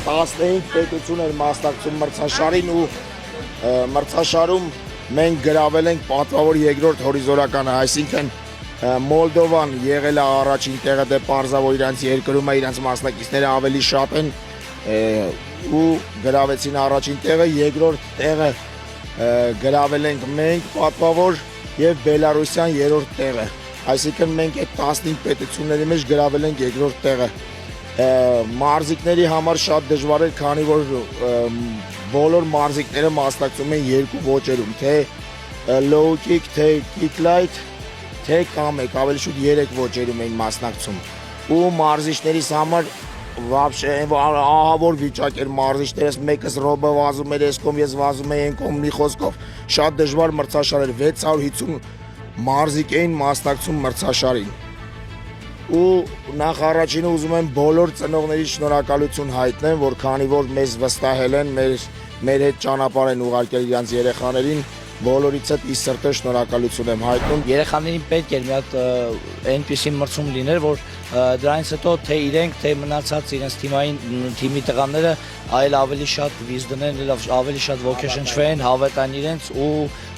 15 պետություն էր մասնակցում մրցաշարին ու մրցաշարում մենք գրավել ենք պատվավոր երկրորդ հորիզոնականը, այսինքն Մոլդովան եղել է առաջին տեղը, դե պարզավոր իրանց երկրում է, իրանց մասնակիցները ավելի շատ են ու գրավեցին առաջին տեղը, երկրորդ տեղը գրավել ենք մենք պատվավոր եւ Բելարուսյան երրորդ տեղը, այսինքն մենք այդ 15 պետությունների մեջ գրավել ենք երկրորդ տեղը։ Մարզիկների համար շատ դժվար էր, քանի որ բոլոր մարզիկները մասնակցում են երկու ոճերում, թե low kick, թե kick light, թե կամեկ, ավելի շուտ 3 ոճերում էին մասնակցում։ Ու մարզիչներիս համար вообще ահավոր վիճակ էր, մարզիչներս մեկս ռոբը վազում էր, ես կողմ, ես վազում էի այն կողմ, մի խոսքով շատ դժվար մրցաշար էր, 650 մարզիկ էին մասնակցում մրցաշարին։ Ու նախ առաջինը ուզում եմ բոլոր ծնողների շնորհակալություն հայտնեմ, որ քանի որ մեզ վստահել են, մեր հետ ճանապարհ են ուղարկել իրենց երեխաներին, բոլորից ի սրտե շնորհակալություն եմ հայտնում։ Երեխաներին պետք էր մի հատ այնպիսի մրցում լիներ, որ դրանից հետո թե իրենք, թե մնացած իրենց թիմի տղաները ավելի շատ վիզ դնեն, ավելի շատ ոգեշնչվեն, հավատան իրենց ու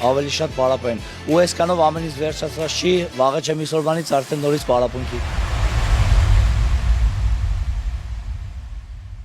ավելի շատ պարապեն։ Ու այսքանով ամենից վերջացած չի, վաղը չեմ իսօրվանից արդեն նորից պարապունքի։